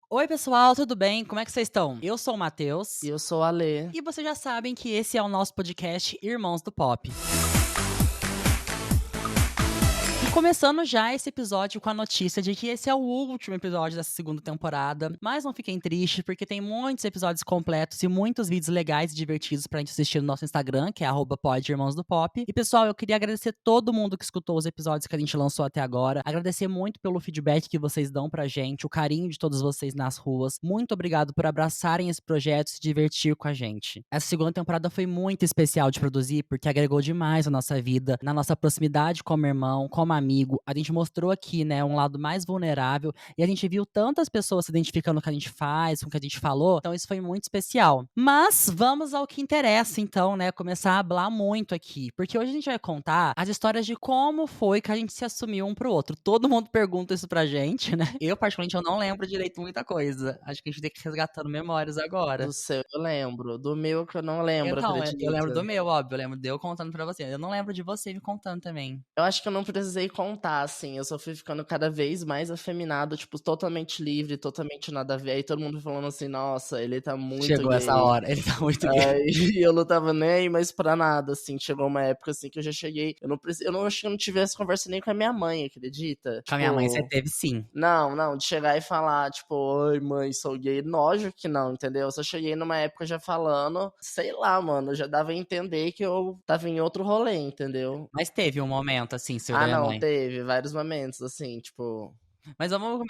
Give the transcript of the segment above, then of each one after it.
Oi, pessoal, tudo bem? Como é que vocês estão? Eu sou o E Matheus. eu sou a Lê. E vocês já sabem que esse é o nosso podcast Irmãos do Pop. E começando já esse episódio com a notícia de que esse é o último episódio dessa segunda temporada. Mas não fiquem tristes, porque tem muitos episódios completos e muitos vídeos legais e divertidos pra gente assistir no nosso Instagram, que é @podirmãosdopop. E pessoal, eu queria agradecer todo mundo que escutou os episódios que a gente lançou até agora. Agradecer muito pelo feedback que vocês dão pra gente, o carinho de todos vocês nas ruas. Muito obrigado por abraçarem esse projeto e se divertir com a gente. Essa segunda temporada foi muito especial de produzir, porque agregou demais a nossa vida, na nossa proximidade como irmão, como amigo. A gente mostrou aqui, né, um lado mais vulnerável e a gente viu tantas pessoas se identificando com o que a gente faz, com o que a gente falou. Então isso foi muito especial. Mas vamos ao que interessa, então, né? Começar a hablar muito aqui. Porque hoje a gente vai contar as histórias de como foi que a gente se assumiu um pro outro. Todo mundo pergunta isso pra gente, né? Eu, particularmente, eu não lembro direito muita coisa. Acho que a gente tem que ir resgatando memórias agora. Do seu eu lembro. Do meu que eu não lembro, Então, eu lembro do acredita? meu, óbvio. Eu lembro de eu contando pra você. Eu não lembro de você me contando também. Eu acho que eu não precisei contar, assim. Eu só fui ficando cada vez mais afeminado, tipo, totalmente livre, totalmente nada a ver. Aí todo mundo falando assim, nossa, ele tá muito Chegou essa gay. hora. Ele tá muito gay. Aí eu não tava nem aí mais pra nada, assim. Chegou uma época, assim, que eu já cheguei. Eu não acho que eu não tive essa conversa nem com a minha mãe, acredita? Com a minha mãe, você Tipo. teve sim. Não, de chegar e falar, tipo, oi, mãe, sou gay. Lógico que não, entendeu? Eu só cheguei numa época já falando, sei lá, mano, já dava a entender que eu tava em outro rolê, entendeu? Mas teve um momento, assim, seu da Ah, minha não, mãe. teve vários momentos, assim, tipo, Mas vamos.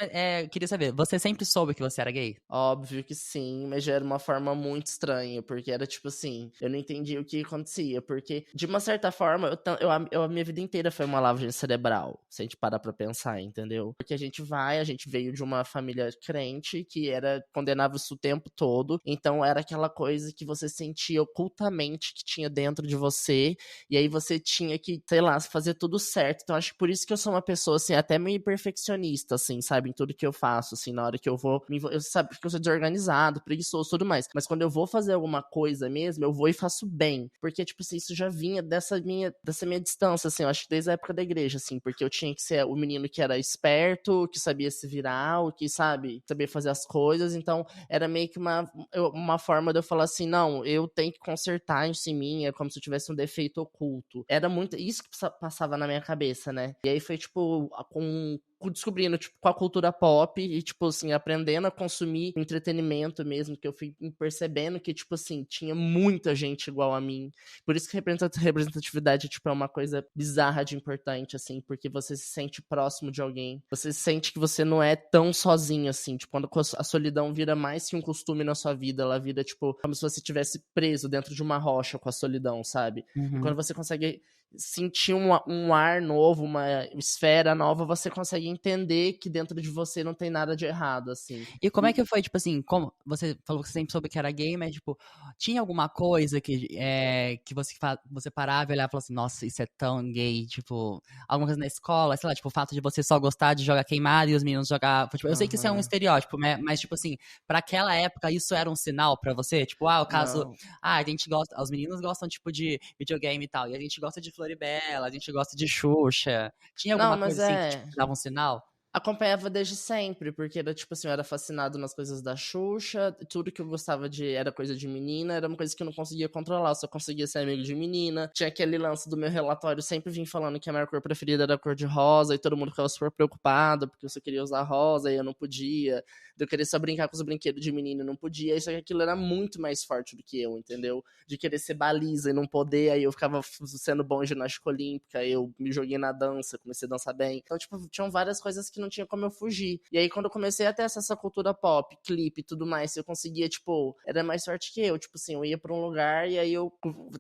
Queria saber, você sempre soube que você era gay? óbvio que sim, mas já era uma forma muito estranha, porque era tipo assim, eu não entendia o que acontecia, porque de uma certa forma, a minha vida inteira foi uma lavagem cerebral, se a gente parar pra pensar, entendeu? Porque a gente veio de uma família crente que condenava isso o tempo todo, então era aquela coisa que você sentia ocultamente que tinha dentro de você, e aí você tinha que, sei lá, fazer tudo certo, então acho que por isso que eu sou uma pessoa, assim, até meio perfeccionista, assim, sabe, em tudo que eu faço, assim, na hora que eu vou eu sabe porque eu sou desorganizado, preguiçoso, tudo mais. Mas quando eu vou fazer alguma coisa mesmo, eu vou e faço bem. Porque, tipo assim, isso já vinha dessa minha distância, assim, eu acho que desde a época da igreja, assim, porque eu tinha que ser o menino que era esperto, que sabia se virar, o que, sabe, sabia fazer as coisas. Então, era meio que uma forma de eu falar assim, não, eu tenho que consertar isso em mim, é como se eu tivesse um defeito oculto. Era muito isso que passava na minha cabeça, né? E aí foi, tipo, descobrindo, tipo, com a cultura pop e, tipo, assim, aprendendo a consumir entretenimento mesmo, que eu fui percebendo que, tipo, assim, tinha muita gente igual a mim. Por isso que representatividade, tipo, é uma coisa bizarra de importante, assim, porque você se sente próximo de alguém. Você sente que você não é tão sozinho, assim, tipo, quando a solidão vira mais que um costume na sua vida, ela vira, tipo, como se você estivesse preso dentro de uma rocha com a solidão, sabe? E quando Uhum. você consegue sentir um ar novo, uma esfera nova, você consegue entender que dentro de você não tem nada de errado, assim. E como é E, que foi, tipo assim, como você falou que você sempre soube que era gay, mas, tipo, tinha alguma coisa que você parava e olhava e falava assim, nossa, isso é tão gay, tipo, alguma coisa na escola, sei lá, tipo, o fato de você só gostar de jogar queimado e os meninos jogar, tipo, eu sei que isso é um aham, estereótipo, né, mas, tipo assim, pra aquela época isso era um sinal pra você? Tipo, o caso, não. a gente gosta, os meninos gostam, tipo, de videogame e tal, e a gente gosta de Floribela, a gente gosta de Xuxa. Tinha Não, alguma mas coisa assim que, tipo, é. te dava um sinal? Acompanhava desde sempre, porque era tipo assim, eu era fascinado nas coisas da Xuxa, tudo que eu gostava de era coisa de menina, era uma coisa que eu não conseguia controlar, eu só conseguia ser amigo de menina. Tinha aquele lance do meu relatório, sempre vim falando que a minha cor preferida era a cor de rosa, e todo mundo ficava super preocupado, porque eu só queria usar rosa e eu não podia. Eu queria só brincar com os brinquedos de menino e não podia, só que aquilo era muito mais forte do que eu, entendeu? De querer ser baliza e não poder, aí eu ficava sendo bom em ginástica olímpica, eu me joguei na dança, comecei a dançar bem. Então, tipo, tinham várias coisas que não tinha como eu fugir. E aí, quando eu comecei a ter essa cultura pop, clipe e tudo mais, eu conseguia, tipo, era mais sorte que eu. Tipo assim, eu ia pra um lugar e aí eu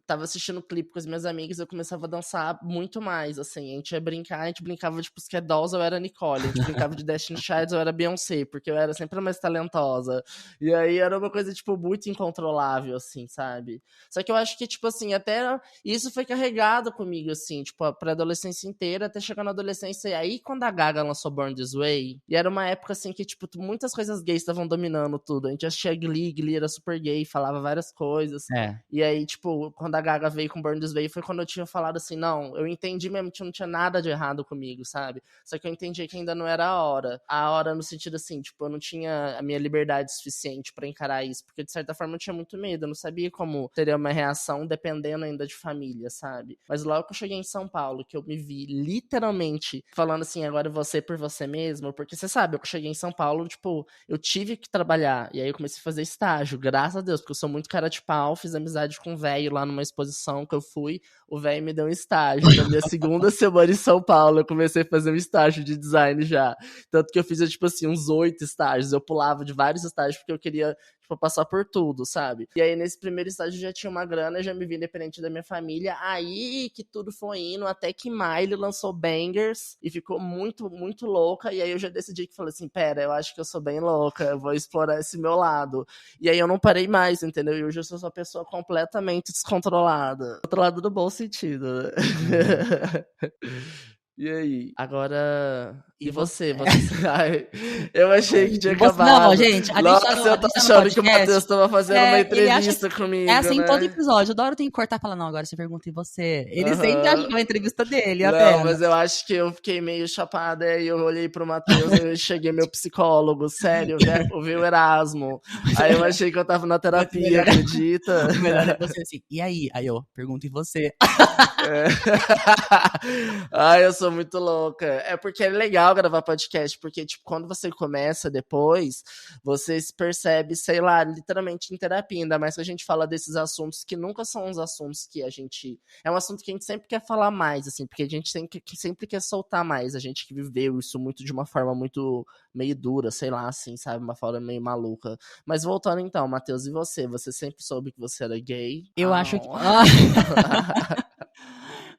tava assistindo clipe com as minhas amigas, eu começava a dançar muito mais, assim. A gente ia brincar, a gente brincava, tipo, se que é Dolls, eu era Nicole. A gente brincava de Destiny Child, eu era Beyoncé, porque eu era sempre a mais talentosa. E aí era uma coisa, tipo, muito incontrolável, assim, sabe? Só que eu acho que, tipo assim, até isso foi carregado comigo, assim, tipo, a pré-adolescência inteira, até chegar na adolescência. E aí, quando a Gaga lançou Born Born This Way. E era uma época, assim, que, tipo, muitas coisas gays estavam dominando tudo. A gente assistia Glee era super gay, falava várias coisas. É. E aí, tipo, quando a Gaga veio com Born This Way, foi quando eu tinha falado assim, não, eu entendi mesmo que não tinha nada de errado comigo, sabe? Só que eu entendi que ainda não era a hora. A hora no sentido assim, tipo, eu não tinha a minha liberdade suficiente pra encarar isso, porque de certa forma eu tinha muito medo, eu não sabia como teria uma reação dependendo ainda de família, sabe? Mas logo que eu cheguei em São Paulo, que eu me vi literalmente falando assim, agora você por você mesmo, porque você sabe, eu cheguei em São Paulo, tipo, eu tive que trabalhar, e aí eu comecei a fazer estágio, graças a Deus, porque eu sou muito cara de pau, fiz amizade com um velho lá numa exposição que eu fui, o velho me deu um estágio. Na minha segunda semana em São Paulo, eu comecei a fazer um estágio de design já. Tanto que eu fiz, tipo assim, uns 8 estágios. Eu pulava de vários estágios porque eu queria, tipo, passar por tudo, sabe? E aí, nesse primeiro estágio, eu já tinha uma grana, já me vi independente da minha família. Aí que tudo foi indo, até que Miley lançou Bangers e ficou muito, muito louca. E aí eu já decidi que falei assim, pera, eu acho que eu sou bem louca, eu vou explorar esse meu lado. E aí eu não parei mais, entendeu? E hoje eu sou uma pessoa completamente descontrolada. Controlada no bom sentido, né? E aí? Agora. E você? Ai, eu achei que tinha Não, acabado. gente, Nossa, eu tô achando que o Matheus tava fazendo uma ele acha entrevista comigo, é assim todo né? episódio. Eu adoro ter que cortar e falar, não, agora você pergunta em você. Ele sempre acha que é Aham. uma entrevista dele, a Não, pena. mas eu acho que eu fiquei meio chapada e eu olhei pro Matheus e eu cheguei meu psicólogo, sério, ouvi o Erasmo. Aí eu achei que eu tava na terapia, acredita? O melhor é você assim, e aí? Aí eu pergunto em você. É. Ai, eu sou muito louca. É porque é legal gravar podcast, porque, tipo, quando você começa depois, você se percebe, sei lá, literalmente em terapia, ainda mais que a gente fala desses assuntos que nunca são os assuntos que a gente... É um assunto que a gente sempre quer falar mais, assim, porque a gente sempre quer soltar mais, a gente que viveu isso muito de uma forma muito meio dura, sei lá, assim, sabe, uma forma meio maluca. Mas voltando então, Matheus, e você? Você sempre soube que você era gay? Eu acho que.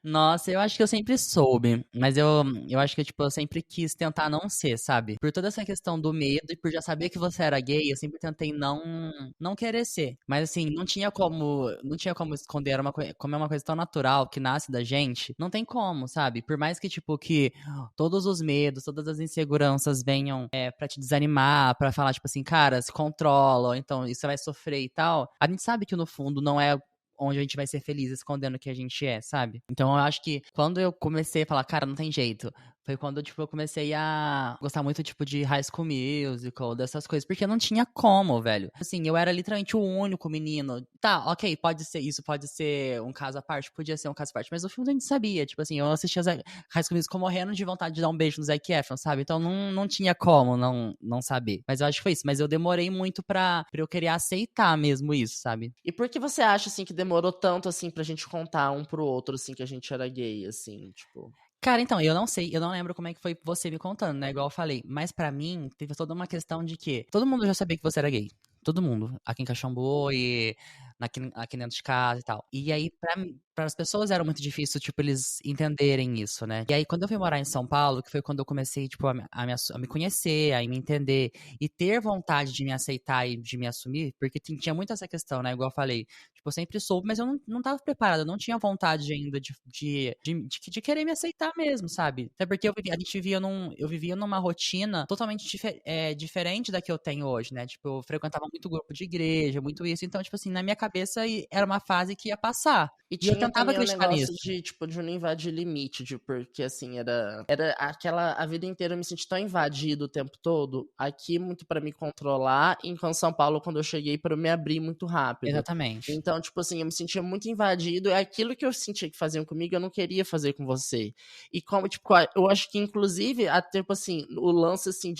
Nossa, eu acho que eu sempre soube, mas eu acho que, tipo, eu sempre quis tentar não ser, sabe? Por toda essa questão do medo e por já saber que você era gay, eu sempre tentei não querer ser. Mas assim, não tinha como esconder, como é uma coisa tão natural que nasce da gente, não tem como, sabe? Por mais que, tipo, que todos os medos, todas as inseguranças venham pra te desanimar, pra falar, tipo assim, cara, se controla, ou então isso você vai sofrer e tal, a gente sabe que no fundo não é onde a gente vai ser feliz escondendo o que a gente é, sabe? Então eu acho que quando eu comecei a falar, cara, não tem jeito, foi quando, tipo, eu comecei a gostar muito, tipo, de High School Musical, dessas coisas, porque não tinha como, velho. Assim, eu era literalmente o único menino. Tá, ok, pode ser isso, pode ser um caso à parte, podia ser um caso à parte, mas o filme a gente sabia, tipo assim, eu assistia High School Musical morrendo de vontade de dar um beijo no Zac Efron, sabe? Então não tinha como não saber. Mas eu acho que foi isso, mas eu demorei muito pra eu querer aceitar mesmo isso, sabe? E por que você acha, assim, que demorou tanto, assim, pra gente contar um pro outro, assim, que a gente era gay, assim, tipo... Cara, então, eu não sei, eu não lembro como é que foi você me contando, né? Igual eu falei. Mas pra mim, teve toda uma questão de que todo mundo já sabia que você era gay. Todo mundo. Aqui em Caxambu e aqui dentro de casa e tal. E aí, para as pessoas era muito difícil, tipo, eles entenderem isso, né? E aí, quando eu fui morar em São Paulo, que foi quando eu comecei, tipo, a me conhecer, a me entender e ter vontade de me aceitar e de me assumir, porque tinha muito essa questão, né? Igual eu falei, tipo, eu sempre soube, mas eu não tava preparada, eu não tinha vontade ainda de querer me aceitar mesmo, sabe? Até porque eu vivia numa rotina totalmente diferente da que eu tenho hoje, né? Tipo, eu frequentava muito grupo de igreja, muito isso. Então, tipo assim, na minha cabeça era uma fase que ia passar. E E eu tinha tentava também o acreditar negócio nisso. de, tipo, de não invadir limite, porque, assim, era a vida inteira eu me senti tão invadido o tempo todo, aqui muito pra me controlar, enquanto São Paulo, quando eu cheguei, pra eu me abrir muito rápido. Exatamente. Então, tipo assim, eu me sentia muito invadido, e aquilo que eu sentia que faziam comigo, eu não queria fazer com você. E como, tipo, eu acho que, inclusive, tipo assim, o lance, assim,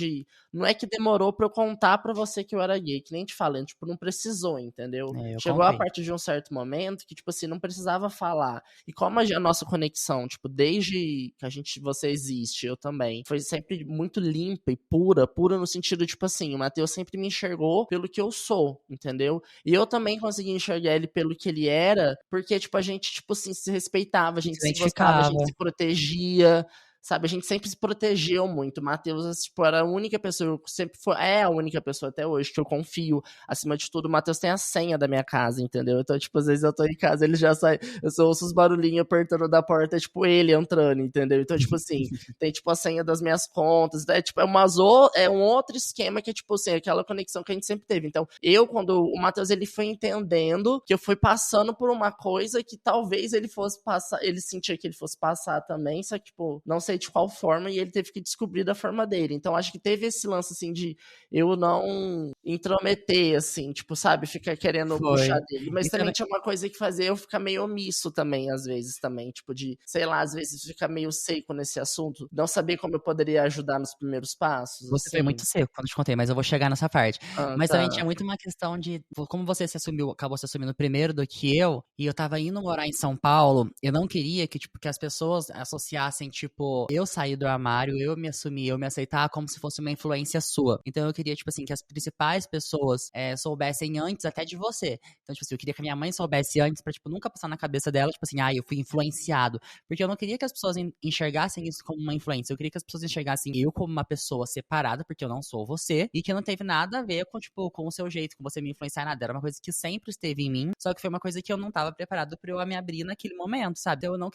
não é que demorou pra eu contar pra você que eu era gay, que nem te falei, tipo, não precisou, entendeu? Eu Chegou a contei. partir de um certo momento que, tipo assim, não precisava falar. E como a nossa conexão, tipo, desde que você existe, eu também, foi sempre muito limpa e pura no sentido, tipo assim, o Matheus sempre me enxergou pelo que eu sou, entendeu? E eu também consegui enxergar ele pelo que ele era, porque, tipo, a gente, tipo assim, se respeitava, a gente Se se gostava, a identificava. gente se protegia, sabe? A gente sempre se protegeu muito. O Matheus, tipo, era a única pessoa, sempre foi, é a única pessoa até hoje que eu confio. Acima de tudo, o Matheus tem a senha da minha casa, entendeu? Então, tipo, às vezes eu tô em casa, ele já sai, eu só ouço os barulhinhos apertando da porta, é tipo ele entrando, entendeu? Então, tipo assim, tem tipo a senha das minhas contas, é tipo, é um outro esquema que é tipo assim, aquela conexão que a gente sempre teve. Então, quando o Matheus, ele foi entendendo que eu fui passando por uma coisa que talvez ele fosse passar, ele sentia que ele fosse passar também, só que, tipo, não sei de qual forma, e ele teve que descobrir da forma dele. Então, acho que teve esse lance, assim, de eu não intrometer, assim, tipo, sabe, ficar querendo puxar Foi. dele. Mas E também também tinha uma coisa que fazia eu ficar meio omisso também, às vezes, também, tipo, de, sei lá, às vezes ficar meio seco nesse assunto, não saber como eu poderia ajudar nos primeiros passos, você foi assim. muito seco quando eu te contei, mas eu vou chegar nessa parte. Ah, Mas também tá. tinha muito uma questão de, como você acabou se assumindo primeiro do que eu, e eu tava indo morar em São Paulo, eu não queria que, tipo, que as pessoas associassem, tipo, eu sair do armário, eu me assumir, eu me aceitar como se fosse uma influência sua. Então eu queria, tipo assim, que as principais pessoas soubessem antes até de você. Então, tipo assim, eu queria que a minha mãe soubesse antes pra, tipo, nunca passar na cabeça dela, tipo assim, eu fui influenciado. Porque eu não queria que as pessoas enxergassem isso como uma influência. Eu queria que as pessoas enxergassem eu como uma pessoa separada, porque eu não sou você, e que não teve nada a ver com, tipo, com o seu jeito, com você me influenciar nada. Era uma coisa que sempre esteve em mim, só que foi uma coisa que eu não tava preparado pra eu me abrir naquele momento, sabe? Então eu não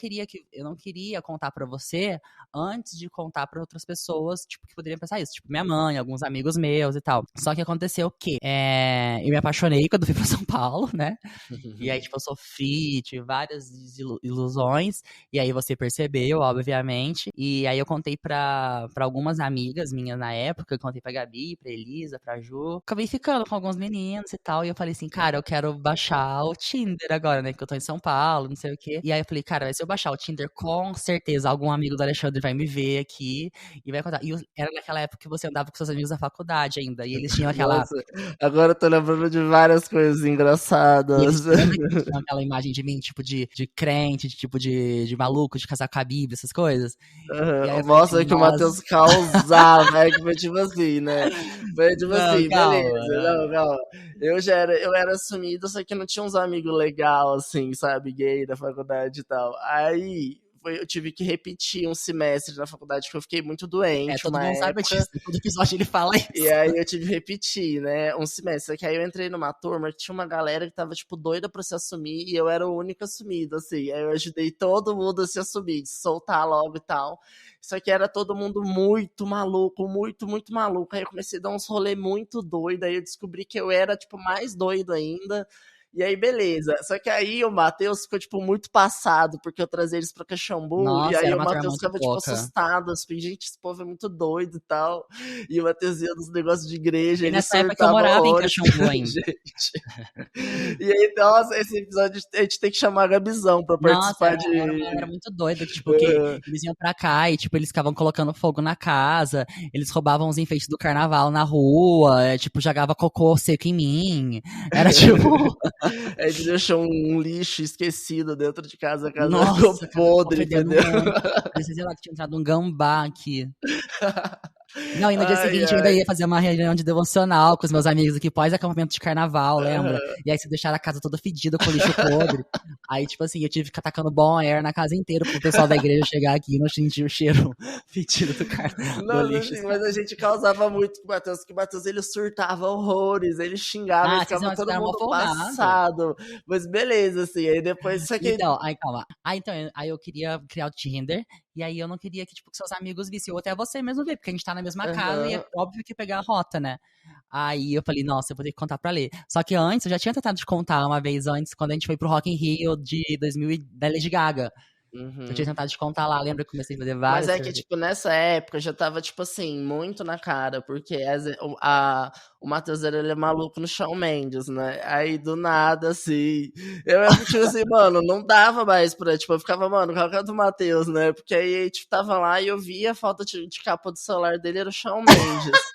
queria contar pra você antes de contar pra outras pessoas, tipo, que poderiam pensar isso. Tipo, minha mãe, alguns amigos meus e tal. Só que aconteceu o quê? Eu me apaixonei quando fui pra São Paulo, né? E aí, tipo, eu sofri, tive várias ilusões. E aí você percebeu, obviamente. E aí eu contei pra algumas amigas minhas na época. Eu contei pra Gabi, pra Elisa, pra Ju. Acabei ficando com alguns meninos e tal. E eu falei assim, cara, eu quero baixar o Tinder agora, né? Que eu tô em São Paulo, não sei o quê. E aí eu falei, cara, se eu baixar o Tinder, com certeza algum amigo do Alexandre vai me ver aqui e vai contar. E era naquela época que você andava com seus amigos da faculdade ainda. E eles tinham aquela. Nossa, agora eu tô lembrando de várias coisas E eles engraçadas. lembra que eles tinham aquela imagem de mim, tipo, de crente, de tipo de maluco, de casar com a Bíblia, essas coisas. E aí Aham, eu falei assim, mostra que o nossa, Matheus causava, é que foi tipo assim, né? Foi tipo não, assim, calma, beleza, não. não, calma. Eu era sumido, só que não tinha uns amigos legais, assim, sabe, gay da faculdade e tal. Aí eu tive que repetir um semestre na faculdade, que eu fiquei muito doente Todo uma mundo sabe época. disso, né? Todo episódio ele fala E isso. aí eu tive que repetir, né, um semestre. Só que aí eu entrei numa turma que tinha uma galera que tava, tipo, doida pra se assumir e eu era o único assumido, assim. Aí eu ajudei todo mundo a se assumir, se soltar logo e tal. Só que era todo mundo muito maluco, muito, muito maluco. Aí eu comecei a dar uns rolê muito doido, aí eu descobri que eu era, tipo, mais doido ainda. E aí, beleza. Só que aí o Matheus ficou, tipo, muito passado, porque eu trazia eles pra Caxambu, e Nossa, aí era o uma turma Matheus muito ficava, tipo, louca. assustado, assim, gente, esse povo é muito doido e tal. E o Matheus ia nos negócios de igreja, E ele nessa época eu surtava morava em horrores com Caxambu a ainda. gente. E aí, nossa, esse episódio a gente tem que chamar a Gabizão pra Nossa, participar era uma galera de. muito doida, que, tipo, que eles iam pra cá e, tipo, eles ficavam colocando fogo na casa, eles roubavam os enfeites do carnaval na rua, tipo, jogava cocô seco em mim. Era tipo, A gente deixou um lixo esquecido dentro de casa, a casa ficou nossa, cara, ficou podre, fedendo entendeu? muito. Parecia, sei lá, que tinha entrado um gambá aqui. Não, e no dia Ai, seguinte eu ainda ai. ia fazer uma reunião de devocional com os meus amigos aqui, pós-acampamento de carnaval, lembra? Aham. E aí você deixaram a casa toda fedida com lixo podre. Aí, tipo assim, eu tive que ficar tacando bom air na casa inteira pro pessoal da igreja chegar aqui e não sentir o cheiro fedido do Nossa, lixo, assim, mas sabe? a gente causava muito com o Matheus, que o Matheus ele surtava horrores, ele xingava, ele Ah, ficava vocês todo eram mó mundo folgado. passado. Mas beleza, assim, aí depois, só que. Então, aí calma. Aí eu queria criar o Tinder, e aí eu não queria que, tipo, que seus amigos vissem, ou até você mesmo ver, porque a gente tá na mesma casa e é Aham. óbvio que pegar a rota, né? Aí eu falei, nossa, eu vou ter que contar pra ler. Só que antes, eu já tinha tentado de contar uma vez antes, quando a gente foi pro Rock in Rio de 2000 da Lady Gaga. Eu tinha Uhum. tentado de contar lá, lembra que eu comecei a fazer Mas várias é que, turnês? tipo, nessa época já tava, tipo assim, muito na cara, porque o Matheus ele é maluco no Shawn Mendes, né? Aí do nada, assim. Tipo assim, mano, não dava mais pra. Tipo, eu ficava, mano, qual que é do Matheus, né? Porque aí, tipo, tava lá e eu via a foto de capa do celular dele, era o Shawn Mendes.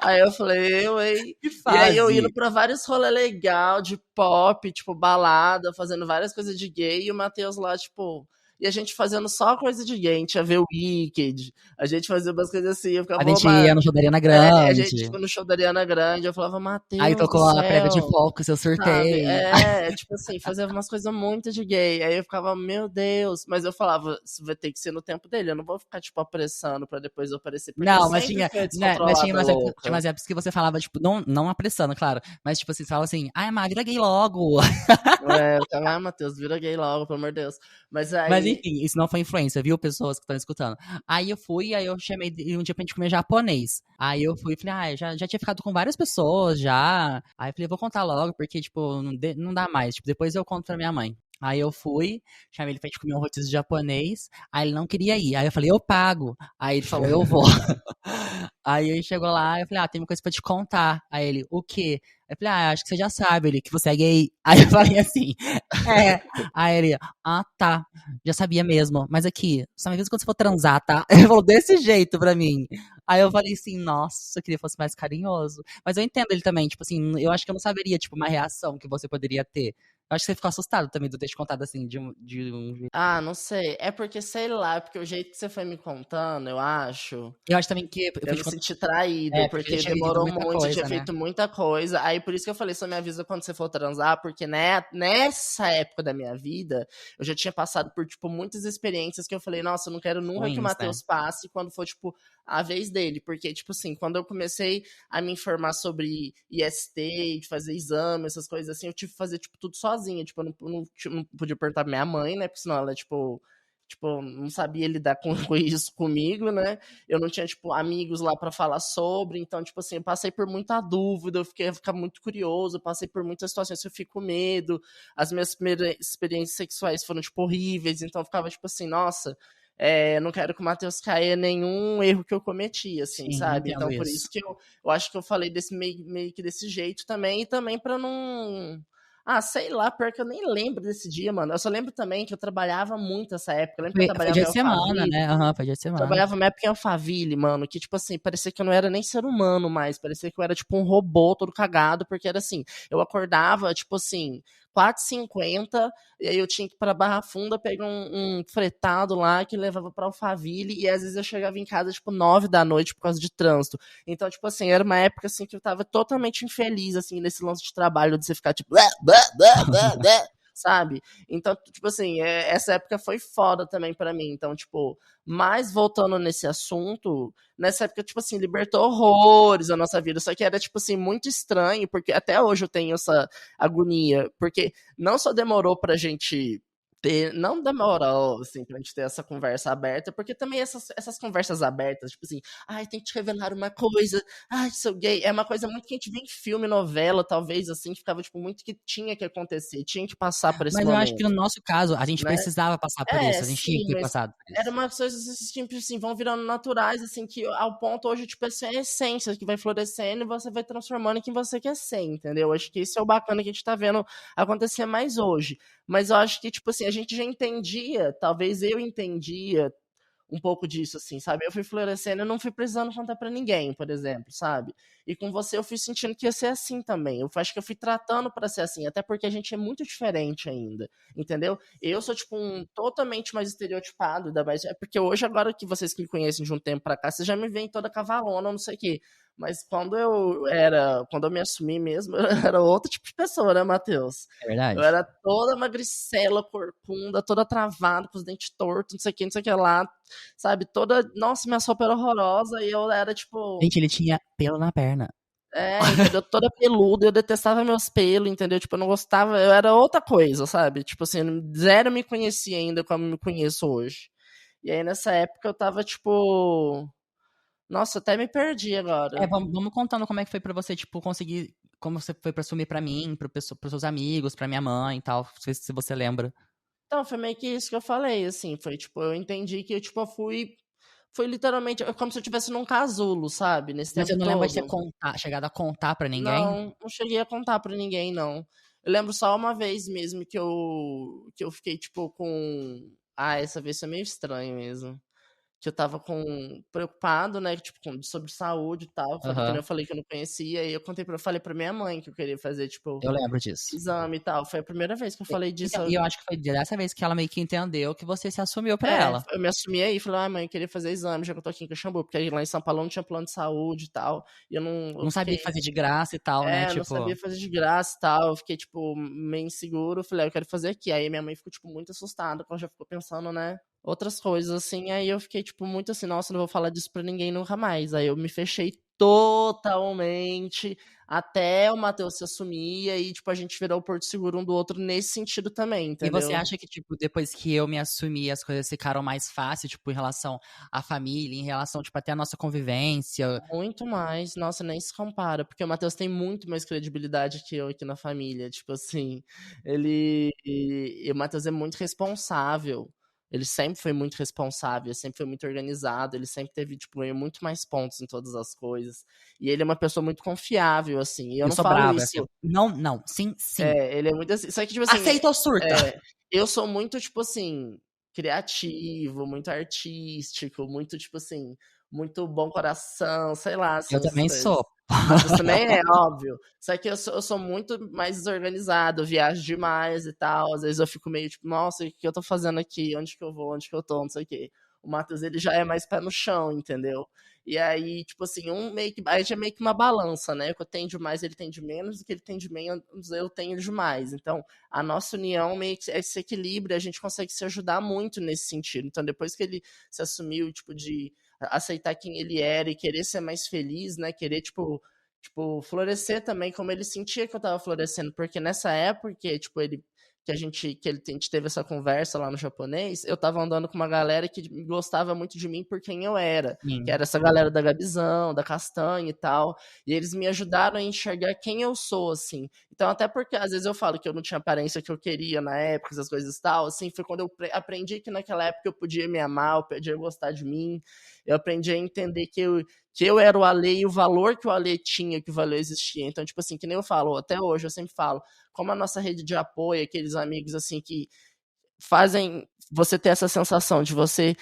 Aí eu falei, eu, hein? Que E aí eu indo fase! pra vários rolê legal de pop, tipo, balada, fazendo várias coisas de gay, e o Matheus lá, tipo. e a gente fazendo só coisa de gay, a gente ia ver o Wicked, a gente fazia umas coisas assim, eu A ficava, ô, gente ia no show da Ariana a gente Grande. foi no show da Ariana Grande, eu falava, Aí Matheus do tocou a prévia de céu, Focus, eu sabe? surtei. Tipo assim, fazia umas coisas muito de gay. Aí eu ficava, meu Deus. Mas eu falava, isso vai ter que ser no tempo dele. Eu não vou ficar, tipo, apressando pra depois eu aparecer. Porque eu Não, mas sempre tinha, fui a né, mas tinha descontrolada tinha louca. umas épocas que você falava, tipo, não apressando, claro, mas tipo assim, você falava assim, ai, Magra gay logo. Eu ficava, Matheus, vira gay logo, pelo amor de Deus. Mas Mas aí. enfim, isso não foi influência, viu, pessoas que estão escutando. Aí eu fui, aí eu chamei um dia pra gente comer japonês. Aí eu fui e falei, já tinha ficado com várias pessoas, já. Aí eu falei, vou contar logo, porque, tipo, não dá mais. Tipo, depois eu conto pra minha mãe. Aí eu fui, chamei ele pra gente comer um rodízio japonês, aí ele não queria ir. Aí eu falei, eu pago. Aí ele falou, eu vou. Aí ele chegou lá, eu falei, tem uma coisa pra te contar. Aí ele, o quê? Eu falei, acho que você já sabe, ele, que você é gay. Aí eu falei assim, é. Aí ele, tá, já sabia mesmo. Mas aqui, só me avisa quando você for transar, tá? Ele falou desse jeito pra mim. Aí eu falei assim, nossa, eu queria que fosse mais carinhoso. Mas eu entendo ele também, tipo assim, eu acho que eu não saberia, tipo, uma reação que você poderia ter. Eu acho que você ficou assustado também de eu ter te contado assim, de um jeito. Não sei. É porque, sei lá, porque o jeito que você foi me contando, eu acho. Eu acho também que eu Eu fui me te contar. senti traído, É, porque já porque tinha vivido demorou muita muito, eu tinha coisa, né? feito muita coisa. Aí por isso que eu falei, só me avisa quando você for transar, porque né, nessa época da minha vida, eu já tinha passado por, tipo, muitas experiências que eu falei, nossa, eu não quero nunca que o Ruins, né? Matheus passe quando for, tipo, a vez dele. Porque, tipo assim, quando eu comecei a me informar sobre IST, de fazer exame, essas coisas assim, eu tive que fazer, tipo, tudo sozinha. Tipo, eu não podia perguntar pra minha mãe, né? Porque senão ela, tipo, não sabia lidar com isso comigo, né? Eu não tinha, tipo, amigos lá pra falar sobre, então, tipo assim, eu passei por muita dúvida, eu ficar muito curioso, eu passei por muitas situações que eu fico com medo, as minhas primeiras experiências sexuais foram, tipo, horríveis, então eu ficava, tipo assim, nossa, não quero que o Matheus caia em nenhum erro que eu cometi, assim, Sim, sabe? entendo Então, por isso. isso que eu acho que eu falei desse meio que desse jeito também, e também pra não... sei lá, pior que eu nem lembro desse dia, mano. Eu só lembro também que eu trabalhava muito nessa época. Eu lembro que eu Foi trabalhava dia em de semana, Alphaville. né? Aham, foi dia de Eu semana. trabalhava uma época em Alphaville, mano, que, tipo assim, parecia que eu não era nem ser humano mais. Parecia que eu era, tipo, um robô todo cagado, porque era assim, eu acordava, tipo assim, 4h50, e aí eu tinha que ir pra Barra Funda pegar um fretado lá que levava pra Alphaville, e às vezes eu chegava em casa, tipo, 9 da noite por causa de trânsito. Então, tipo assim, era uma época, assim, que eu tava totalmente infeliz, assim, nesse lance de trabalho, de você ficar, tipo, blá, blá, blá, blá, blá, sabe? Então, tipo assim, essa época foi foda também pra mim. Então, tipo, mas voltando nesse assunto, nessa época, tipo assim, libertou horrores a nossa vida. Só que era, tipo assim, muito estranho, porque até hoje eu tenho essa agonia. Porque não só demorou pra gente ter. Não demorou, assim, pra gente ter essa conversa aberta, porque também essas conversas abertas, tipo assim, tem que te revelar uma coisa, sou gay. É uma coisa muito que a gente vê em filme, novela, talvez, assim, que ficava, tipo, muito que tinha que acontecer, tinha que passar por esse Mas eu acho que no momento, nosso caso, a gente né? precisava passar por isso, a gente tinha que Sim, ter mas passado por era isso. umas coisas assim, tipo assim, vão virando naturais, assim, que ao ponto hoje, tipo, essa é a essência que vai florescendo e você vai transformando em quem você quer ser, entendeu? Acho que isso é o bacana que a gente tá vendo acontecer mais hoje. Mas eu acho que, tipo assim, a gente já entendia, talvez eu entendia um pouco disso, assim, sabe? Eu fui florescendo, eu não fui precisando contar pra ninguém, por exemplo, sabe? E com você eu fui sentindo que ia ser assim também. Eu acho que eu fui tratando pra ser assim, até porque a gente é muito diferente ainda, entendeu? Eu sou, tipo, um totalmente mais estereotipado, ainda mais. É porque hoje, agora que vocês que me conhecem de um tempo pra cá, vocês já me veem toda cavalona, não sei o quê. Mas quando eu me assumi mesmo, eu era outro tipo de pessoa, né, Matheus? É Eu verdade? era toda magricela, corcunda, toda travada, com os dentes tortos, não sei o que lá, sabe? Toda. Nossa, minha sopa era horrorosa e eu era tipo. Gente, ele tinha pelo na perna. Entendeu? Toda peluda, eu detestava meus pelos, entendeu? Tipo, eu não gostava, eu era outra coisa, sabe? Tipo assim, zero me conhecia ainda como me conheço hoje. E aí nessa época eu tava tipo. Nossa, até me perdi agora. Vamos contando como é que foi pra você, tipo, conseguir. Como você foi pra assumir pra mim, pros seus amigos, pra minha mãe e tal. Não sei se você lembra. Então, foi meio que isso que eu falei, assim. Foi tipo, eu entendi que eu, tipo, fui. Foi literalmente como se eu estivesse num casulo, sabe? Nesse Mas você tempo não lembra de ter todo. chegado a contar pra ninguém? Não cheguei a contar pra ninguém, não. Eu lembro só uma vez mesmo que eu fiquei, tipo, com. Essa vez foi meio estranho mesmo. que eu estava preocupado, né, tipo, sobre saúde e tal, falei que nem Aham. eu falei que eu não conhecia, e eu falei pra minha mãe que eu queria fazer, tipo, Eu lembro disso. exame e tal. Foi a primeira vez que eu falei disso. Então, e eu acho que foi dessa vez que ela meio que entendeu que você se assumiu pra É, ela. eu me assumi aí, falei: "Ai mãe, eu queria fazer exame, já que eu tô aqui em Caxambu", porque aí lá em São Paulo não tinha plano de saúde e tal, e eu Não sabia fiquei que fazia de graça e tal, né, não tipo. sabia fazer de graça e tal, eu fiquei, tipo, meio inseguro, falei: "Ah, eu quero fazer aqui". Aí minha mãe ficou, tipo, muito assustada, porque ela já ficou pensando, né, outras coisas, assim, aí eu fiquei, tipo, muito assim: "Nossa, não vou falar disso pra ninguém nunca mais". Aí eu me fechei totalmente, até o Matheus se assumir, e aí, tipo, a gente virou o porto seguro um do outro nesse sentido também, E você entendeu? acha que, tipo, depois que eu me assumi, as coisas ficaram mais fáceis, tipo, em relação à família, em relação, tipo, até a nossa convivência? Muito mais, nossa, nem se compara, porque o Matheus tem muito mais credibilidade que eu aqui na família, tipo assim, o Matheus é muito responsável, ele sempre foi muito responsável, sempre foi muito organizado, ele sempre teve, tipo, ganhou muito mais pontos em todas as coisas, e ele é uma pessoa muito confiável, assim, e eu Eu não sou falo brava, é assim, isso não, não, sim, sim. ele é muito assim, só que, tipo assim, Aceita ou surta? eu sou muito, tipo assim, criativo, muito artístico, muito, tipo assim, muito bom coração, sei lá, assim, Eu essas também coisas. sou. Matheus também é, óbvio. Só que eu sou muito mais desorganizado, eu viajo demais e tal. Às vezes eu fico meio tipo, nossa, o que eu tô fazendo aqui? Onde que eu vou? Onde que eu tô? Não sei o quê. O Matheus, ele já é mais pé no chão, entendeu? E aí, tipo assim, a gente é meio que uma balança, né? O que eu tenho de mais, ele tem de menos, o que ele tem de menos, eu tenho de mais. Então, a nossa união meio que esse equilíbrio, a gente consegue se ajudar muito nesse sentido. Então, depois que ele se assumiu, tipo, de aceitar quem ele era e querer ser mais feliz, né? Querer, tipo, florescer também como ele sentia que eu tava florescendo, porque nessa época, tipo, a gente teve essa conversa lá no japonês, eu tava andando com uma galera que gostava muito de mim por quem eu era, que Sim. era essa galera da Gabizão, da Castanha e tal, e eles me ajudaram a enxergar quem eu sou, assim. Então, até porque às vezes eu falo que eu não tinha a aparência que eu queria na época, essas coisas e tal, assim, foi quando eu aprendi que naquela época eu podia me amar, eu podia gostar de mim, eu aprendi a entender que eu era o Ale e o valor que o Ale tinha, que o valor existia. Então, tipo assim, que nem eu falo, até hoje eu sempre falo, como a nossa rede de apoio, aqueles amigos assim que fazem você ter essa sensação de você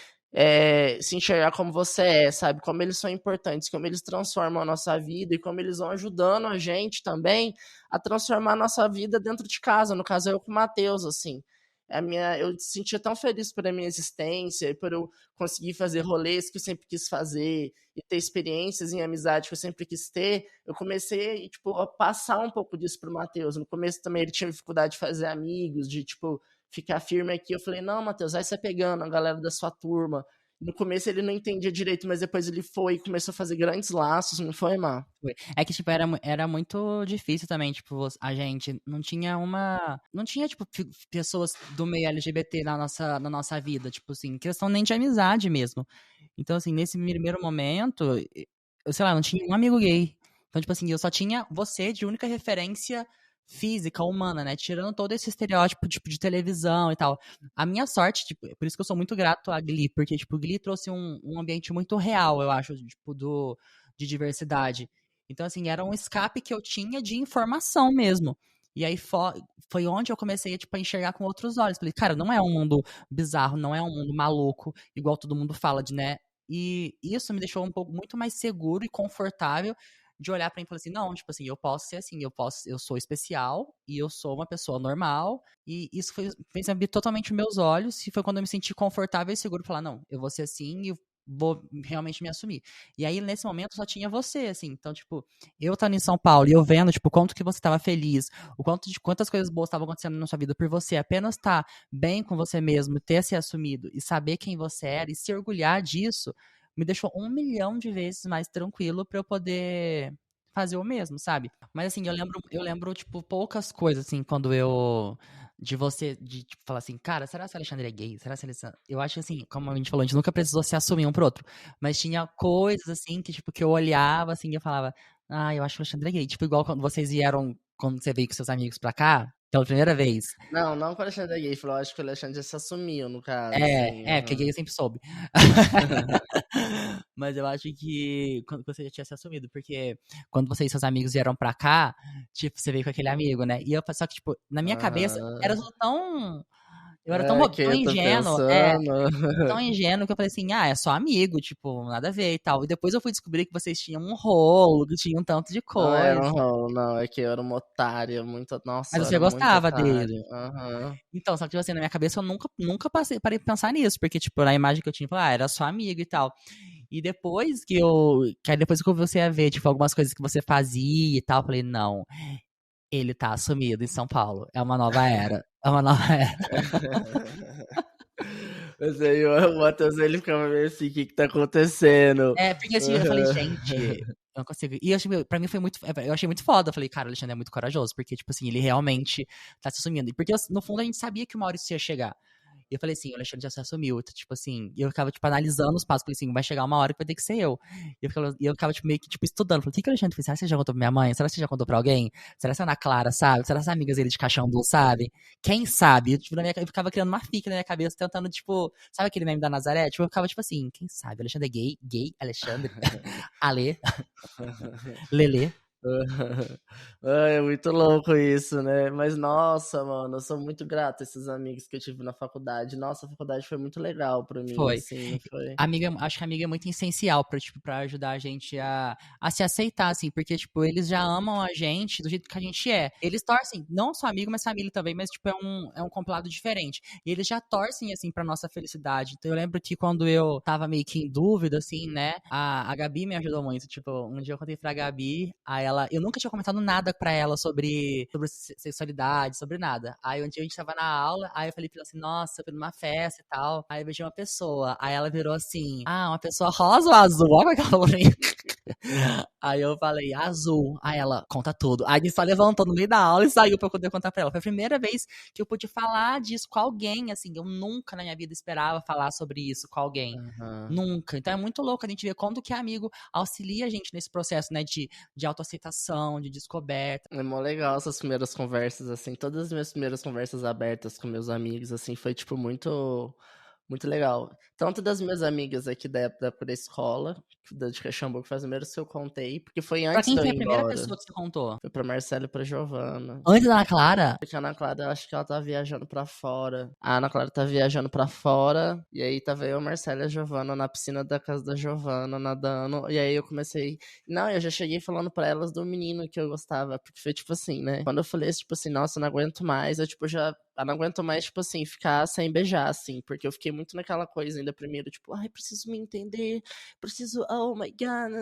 se enxergar como você é, sabe? Como eles são importantes, como eles transformam a nossa vida e como eles vão ajudando a gente também a transformar a nossa vida dentro de casa. No caso, eu com o Matheus, assim. Eu me sentia tão feliz por a minha existência, por eu conseguir fazer rolês que eu sempre quis fazer e ter experiências em amizade que eu sempre quis ter. Eu comecei, tipo, a passar um pouco disso pro Matheus. No começo também ele tinha dificuldade de fazer amigos, de, tipo, ficar firme aqui. Eu falei, não, Matheus, vai se pegando a galera da sua turma. No começo ele não entendia direito, mas depois ele foi e começou a fazer grandes laços, não foi, Má? Foi. É que, tipo, era muito difícil também, tipo, a gente não tinha uma. Não tinha, tipo, pessoas do meio LGBT na nossa vida, tipo assim, questão nem de amizade mesmo. Então, assim, nesse primeiro momento, eu sei lá, não tinha um amigo gay. Então, tipo assim, eu só tinha você de única referência física, humana, né? Tirando todo esse estereótipo, tipo, de televisão e tal. A minha sorte, tipo, por isso que eu sou muito grato a Glee, porque, tipo, Glee trouxe um ambiente muito real, eu acho, tipo, de diversidade. Então, assim, era um escape que eu tinha de informação mesmo. E aí foi onde eu comecei tipo, a enxergar com outros olhos. Falei, cara, não é um mundo bizarro, não é um mundo maluco, igual todo mundo fala, de, né? E isso me deixou um pouco muito mais seguro e confortável de olhar pra mim e falar assim, não, tipo assim, eu posso ser assim, eu sou especial e eu sou uma pessoa normal. E isso fez abrir totalmente meus olhos e foi quando eu me senti confortável e seguro falar, não, eu vou ser assim e vou realmente me assumir. E aí, nesse momento, só tinha você, assim. Então, tipo, eu estando em São Paulo e eu vendo, tipo, quanto que você estava feliz, quantas coisas boas estavam acontecendo na sua vida por você apenas estar bem com você mesmo, ter se assumido e saber quem você era e se orgulhar disso, me deixou 1 milhão de vezes mais tranquilo pra eu poder fazer o mesmo, sabe? Mas assim, eu lembro, tipo, poucas coisas, assim, quando eu. De você, de tipo, falar assim, cara, será que o Alexandre é gay? Será que eu acho assim, como a gente falou, a gente nunca precisou se assumir um pro outro. Mas tinha coisas assim que, tipo, que eu olhava assim e eu falava, ah, eu acho que o Alexandre é gay. Tipo, igual quando vocês vieram, quando você veio com seus amigos pra cá, pela primeira vez. Não, não que o Alexandre é gay, falou, acho que o Alexandre já se assumiu, no caso, assim. Porque gay eu sempre soube. Mas eu acho que quando você já tinha se assumido, porque quando você e seus amigos vieram pra cá, tipo, você veio com aquele amigo, né? Só que, tipo, na minha cabeça, era Aham. tudo tão. Eu era É, quem tão eu tô ingênuo, pensando? tão ingênuo que eu falei assim: "Ah, é só amigo, tipo, nada a ver e tal". E depois eu fui descobrir que vocês tinham um rolo, que tinha um tanto de Não era um coisa. rolo, não, é que eu era uma otária, muito nossa, Mas eu você era muito gostava dele. otário. Aham. Então, só que, tipo assim, na minha cabeça eu nunca parei pra pensar nisso, porque, tipo, na imagem que eu tinha, eu falei, era só amigo e tal. E depois que aí depois que eu comecei a ver, tipo, algumas coisas que você fazia e tal, eu falei, não, ele tá assumido em São Paulo. É uma nova era. É uma nova era. Mas aí o Matheus, ele ficava meio assim: "Que tá acontecendo?" É, porque assim, eu falei, gente, eu não consigo. E eu achei, pra mim foi muito. Eu achei muito foda. Eu falei, cara, o Alexandre é muito corajoso, porque, tipo assim, ele realmente tá se assumindo. E porque, no fundo, a gente sabia que uma hora isso ia chegar. E eu falei assim, o Alexandre já se assumiu. Então, tipo assim, e eu ficava, tipo, analisando os passos. Falei assim, vai chegar uma hora que vai ter que ser eu. E eu ficava tipo, meio que, tipo, estudando. Falei, o que que o Alexandre fez? Será que você já contou pra minha mãe? Será que você já contou pra alguém? Será que é a Ana Clara, sabe? Será que as amigas dele de Caxambu, sabe? Quem sabe? Tipo, eu ficava criando uma fica na minha cabeça, tentando, tipo, sabe aquele meme da Nazaré? Tipo, eu ficava, tipo assim, quem sabe? O Alexandre é gay? Gay? Alexandre? Ale? Lele? Ah, é muito louco isso, né? Mas nossa, mano, eu sou muito grato a esses amigos que eu tive na faculdade. Nossa, a faculdade foi muito legal pra mim, Foi. assim, não foi? Acho que a amiga é muito essencial pra, tipo, pra ajudar a gente a se aceitar, assim, porque, tipo, eles já amam a gente do jeito que a gente é. Eles torcem, não só amigo, mas família também, mas, tipo, é um compilado diferente. E eles já torcem, assim, pra nossa felicidade. Então, eu lembro que quando eu tava meio que em dúvida, assim, né, a Gabi me ajudou muito. Tipo, um dia eu contei pra Gabi, aí eu nunca tinha comentado nada pra ela sobre sexualidade, sobre nada. Aí um dia a gente tava na aula, aí eu falei pra ela assim, nossa, eu fui numa festa e tal. Aí eu vejo uma pessoa, aí ela virou assim, uma pessoa rosa ou azul? Olha como é que ela falou pra mim. Aí eu falei, azul. Aí ela, conta tudo. Aí a gente só levantou no meio da aula e saiu pra eu poder contar pra ela. Foi a primeira vez que eu pude falar disso com alguém, assim. Eu nunca na minha vida esperava falar sobre isso com alguém. Aham. Nunca. Então é muito louco a gente ver como que amigo auxilia a gente nesse processo, né, de autoaceitação, de descoberta. É mó legal essas primeiras conversas, assim, todas as minhas primeiras conversas abertas com meus amigos, assim, foi, tipo, muito legal. Tanto das minhas amigas aqui da época da escola, da de Caxambu, que foi as primeiras que eu contei, porque foi Pra antes quem de eu foi ir a primeira embora. pessoa que você contou? Foi pra Marcela e pra Giovana. Antes da Ana Clara? Porque a Ana Clara, eu acho que ela tá viajando pra fora. A Ana Clara tá viajando pra fora. E aí tava eu, a Marcela e a Giovana na piscina da casa da Giovana, nadando. E aí eu comecei. Não, eu já cheguei falando pra elas do menino que eu gostava. Porque foi tipo assim, né? Quando eu falei, tipo assim, nossa, eu não aguento mais. Eu, tipo, já. Eu não aguento mais, tipo assim, ficar sem beijar, assim. Porque eu fiquei muito naquela coisa ainda primeiro, tipo, ai, preciso me entender. Preciso. Oh my god.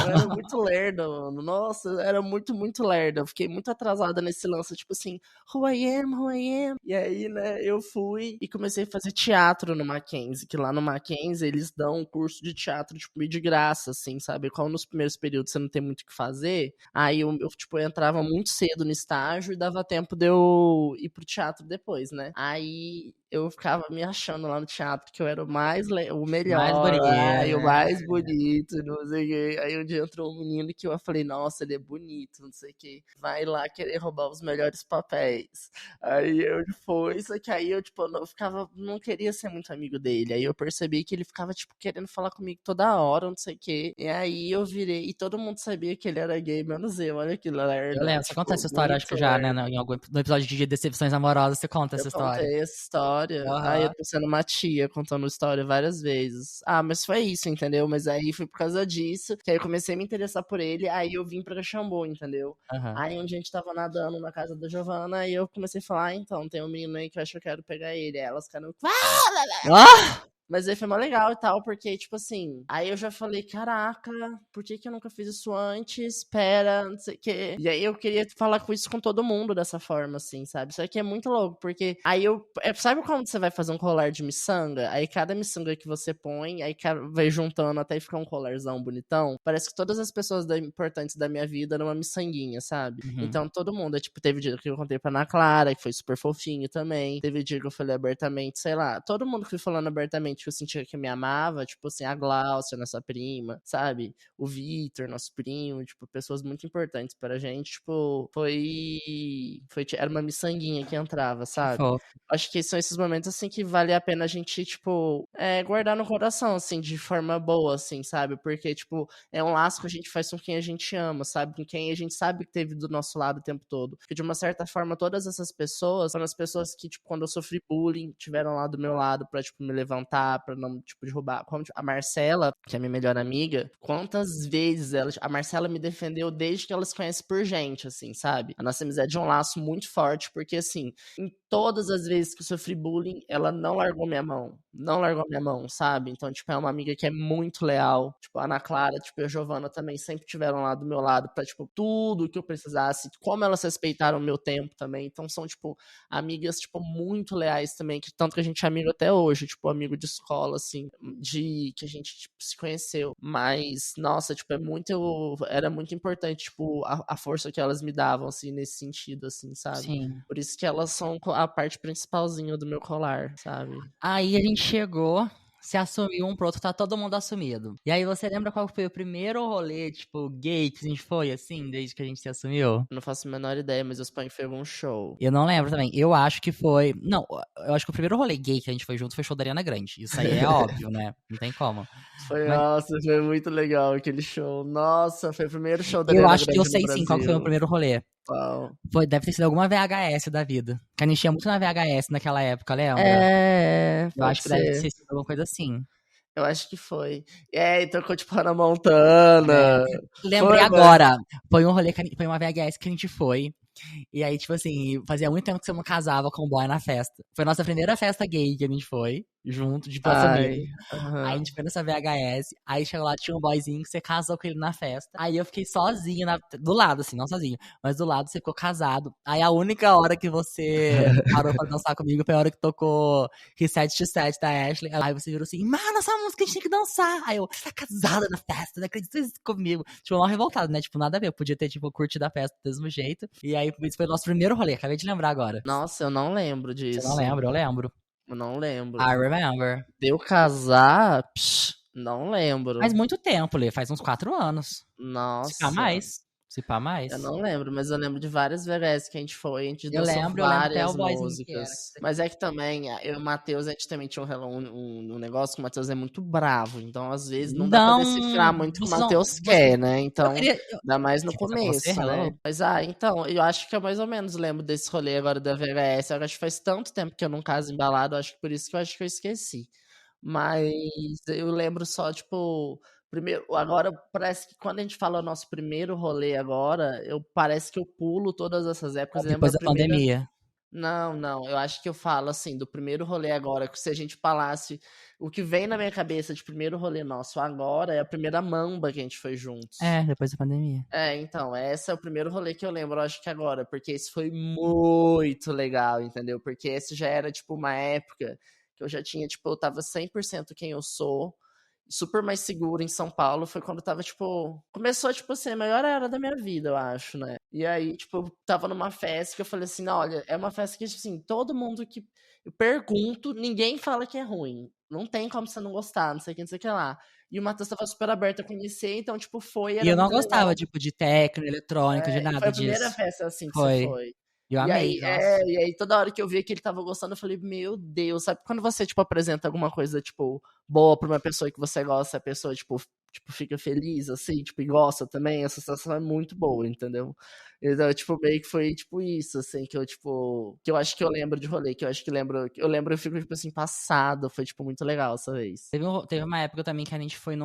Eu era muito lerda, mano. Nossa, eu era muito, muito lerda. Eu fiquei muito atrasada nesse lance, tipo assim, who I am, who I am. E aí, né, eu fui e comecei a fazer teatro no Mackenzie, que lá no Mackenzie eles dão um curso de teatro, tipo, meio de graça, assim, sabe? Como nos primeiros períodos você não tem muito o que fazer, aí eu tipo, eu entrava muito cedo no estágio e dava tempo de eu ir pro teatro depois, né? Aí eu ficava me achando lá no teatro que eu era o Mais melhor, bonita, ai, o né? mais bonito, não sei o quê. Aí um dia entrou um menino que eu falei, nossa, ele é bonito, não sei o quê. Vai lá querer roubar os melhores papéis. Aí eu fui, só que aí eu, tipo, não ficava, não queria ser muito amigo dele. Aí eu percebi que ele ficava, tipo, querendo falar comigo toda hora, não sei o quê. E aí eu virei, e todo mundo sabia que ele era gay, menos eu, olha que Eu lerda, lembro, você conta tipo, essa história, acho muito que já, né, lerda. em algum no episódio de decepções amorosas, você conta Eu essa história. contei essa história. Ai, eu Aham, tô sendo uma tia contando história várias vezes. Ah, mas foi isso, entendeu? Mas aí foi por causa disso que aí eu comecei a me interessar por ele, aí eu vim pra Caxambu, entendeu? aham. Aí onde a gente tava nadando na casa da Giovana, aí eu comecei a falar, então, tem um menino aí que eu acho que eu quero pegar ele. Aí elas ficaram, Ah! mas aí foi mó legal e tal, porque, tipo assim, aí eu já falei, caraca, por que que eu nunca fiz isso antes? Espera, não sei o quê. E aí eu queria falar com isso com todo mundo dessa forma, assim, sabe? Isso aqui é muito louco, porque aí sabe quando você vai fazer um colar de miçanga? Aí cada miçanga que você põe, aí vai juntando até ficar um colarzão bonitão. Parece que todas as pessoas importantes da minha vida eram uma miçanguinha, sabe? Uhum. Então todo mundo, tipo, teve dia que eu contei pra Ana Clara, que foi super fofinho também. Teve dia que eu falei abertamente, sei lá, todo mundo que foi falando abertamente realmente que eu sentia que me amava, tipo assim, a Gláucia, nossa prima, sabe? O Vitor, nosso primo, tipo, pessoas muito importantes pra gente, tipo, era uma miçanguinha que entrava, Que sabe? fofo. Acho que são esses momentos, assim, que vale a pena a gente, tipo, guardar no coração, assim, de forma boa, assim, sabe? Porque, tipo, é um laço que a gente faz com quem a gente ama, sabe? Com quem a gente sabe que teve do nosso lado o tempo todo. Porque, de uma certa forma, todas essas pessoas foram as pessoas que, tipo, quando eu sofri bullying, tiveram lá do meu lado pra, tipo, me levantar, pra não, tipo, derrubar. Como, tipo, a Marcela, que é a minha melhor amiga, quantas vezes a Marcela me defendeu desde que ela se conhece por gente, assim, sabe? A nossa amizade é um laço muito forte, porque, assim, em todas as vezes que eu sofri bullying, ela não largou minha mão. Não largou minha mão, sabe? Então, tipo, é uma amiga que é muito leal. Tipo, a Ana Clara, tipo, e a Giovana também sempre tiveram lá do meu lado pra, tipo, tudo que eu precisasse. Como elas respeitaram o meu tempo também. Então, são, tipo, amigas, tipo, muito leais também. Que tanto que a gente é amigo até hoje. Tipo, amigo de escola, assim, que a gente, tipo, se conheceu. Mas, nossa, tipo, era muito importante, tipo, a força que elas me davam, assim, nesse sentido, assim, sabe? Sim. Por isso que elas são a parte principalzinha do meu colar, sabe? Aí a gente chegou, se assumiu um pro outro, tá todo mundo assumido. E aí você lembra qual foi o primeiro rolê, tipo, gay que a gente foi, assim, desde que a gente se assumiu? Não faço a menor ideia, mas eu suponho que foi algum show. Eu não lembro também. Eu acho que foi. Não, eu acho que o primeiro rolê gay que a gente foi junto foi show da Ariana Grande. Isso aí é óbvio, né? Não tem como. Mas Nossa, foi muito legal aquele show. Nossa, foi o primeiro show da eu Ariana acho que eu Grande no sei sim qual que foi o Brasil. primeiro rolê. Uau. Deve ter sido alguma VHS da vida. Que a gente tinha muito na VHS naquela época, lembra? Eu Pode acho que deve ter ser. sido alguma coisa assim. Eu acho que foi. E tocou tipo Hannah É. Montana. Lembrei Foi, mano. agora. Foi um rolê foi uma VHS que a gente foi. E aí, tipo assim, fazia muito tempo que você não casava com um boy na festa. Foi a nossa primeira festa gay que a gente foi, junto, tipo, assumido. Ai. Aí a Aham. gente foi nessa VHS, aí chegou lá, tinha um boyzinho que você casou com ele na festa. Aí eu fiquei sozinho, do lado, assim, não sozinho, mas do lado você ficou casado. Aí a única hora que você parou pra dançar comigo foi a hora que tocou Reset to Set da Ashley. Aí você virou assim, mano, essa música a gente tem que dançar. Aí eu, você tá casada na festa, não acredito nisso comigo. Tipo, mal revoltado, né? Tipo, nada a ver, eu podia ter, tipo, curtido a festa do mesmo jeito. E aí, isso foi o nosso primeiro rolê, acabei de lembrar agora. Nossa, eu não lembro Você não disso. lembra? Eu lembro. Eu não lembro. I remember. Deu casar? Não Faz lembro. muito tempo, Lê, faz uns 4 anos. Se pá Nossa. mais. Se pá Eu mais. não lembro, mas eu lembro de várias VHS que a gente foi, a gente dançou Eu lembro até o várias boyzinho que era. músicas. Mas é que também, eu e o Matheus, a gente também tinha um negócio que o Matheus é muito bravo, então às vezes não dá pra decifrar Não, muito o que o vocês não. Matheus quer, né? Eu Então, queria. ainda mais no Se fosse você, começo, né? hello? Mas, então, eu acho que eu mais ou menos lembro desse rolê agora da VHS. Eu acho que faz tanto tempo que eu não caso embalado, eu acho que por isso que eu acho que eu esqueci. Mas eu lembro só, tipo, primeiro, agora parece que quando a gente fala o nosso primeiro rolê agora, parece que eu pulo todas essas épocas e lembro Depois a da primeira. pandemia. Não, não, eu acho que eu falo assim, do primeiro rolê agora, que se a gente falasse, o que vem na minha cabeça de primeiro rolê nosso agora é a primeira mamba que a gente foi juntos. É, depois da pandemia. Então, esse é o primeiro rolê que eu lembro, eu acho que agora, porque esse foi muito legal, entendeu? Porque esse já era, tipo, uma época que eu já tinha, tipo, eu tava 100% quem eu sou, super mais seguro em São Paulo, foi quando eu tava, tipo, começou, tipo assim, a melhor era da minha vida, eu acho, né? E aí, tipo, eu tava numa festa que eu falei assim, olha, é uma festa que, tipo assim, todo mundo que eu pergunto, ninguém fala que é ruim. Não tem como você não gostar, não sei o que, não sei o que lá. E o Matheus tava super aberto a conhecer, então, tipo, E era eu não muito gostava, legal. tipo, de techno, eletrônica, de E foi nada a primeira disso. festa, assim, que você Foi. foi. Eu E amei, aí, nossa. e aí toda hora que eu via que ele estava gostando, eu falei, meu Deus, sabe quando você, tipo, apresenta alguma coisa, tipo, boa pra uma pessoa que você gosta, a pessoa, tipo, fica feliz, assim, tipo, e gosta também, essa sensação é muito boa, entendeu? Então, tipo, meio que foi, tipo, isso, assim, que eu, tipo, que eu acho que eu lembro de rolê, que eu acho que eu fico, tipo, assim, passado, foi, tipo, muito legal essa vez. Teve uma época também que a gente foi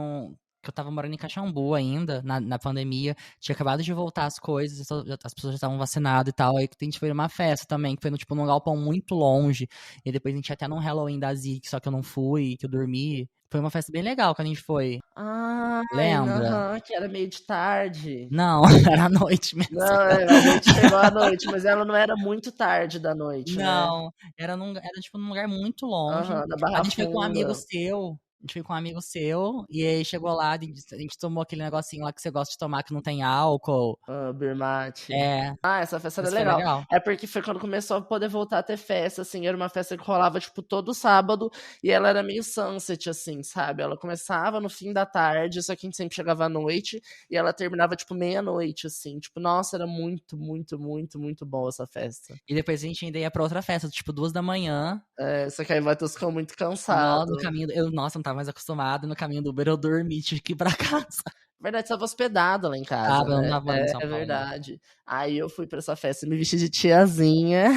que eu tava morando em Caxambu ainda, na pandemia. Tinha acabado de voltar as coisas, as pessoas já estavam vacinadas e tal. Aí a gente foi numa festa também, que foi tipo, num galpão muito longe. E depois a gente ia até num Halloween da Zik, só que eu não fui, que eu dormi. Foi uma festa bem legal que a gente foi. Ai, Lembra? aham, que era meio de tarde. Não, era à noite mesmo. Não, a gente chegou à noite, mas ela não era muito tarde da noite, né? Não, era tipo num lugar muito longe. Aham, da A Barra gente foi com um amigo Funda. seu. gente foi com um amigo seu, e aí chegou lá, a gente tomou aquele negocinho lá que você gosta de tomar, que não tem álcool. Ah, Birmate. É, Ah, essa festa era isso foi legal. legal. É porque foi quando começou a poder voltar a ter festa, assim, era uma festa que rolava, tipo, todo sábado, e ela era meio sunset, assim, sabe? Ela começava no fim da tarde, só que a gente sempre chegava à noite, e ela terminava, tipo, meia-noite, assim. Tipo, nossa, era muito, muito, muito, muito bom essa festa. E depois a gente ainda ia pra outra festa, tipo 2 da manhã. É, só que aí o Matheus ficou muito cansado. No caminho, nossa, não tava mais acostumado. No caminho do Uber eu dormi, tive que ir pra casa. Verdade, tava hospedado lá em casa, Tava, eu não né? tava morando em São É Paulo, não. verdade. Aí eu fui pra essa festa, me vesti de tiazinha.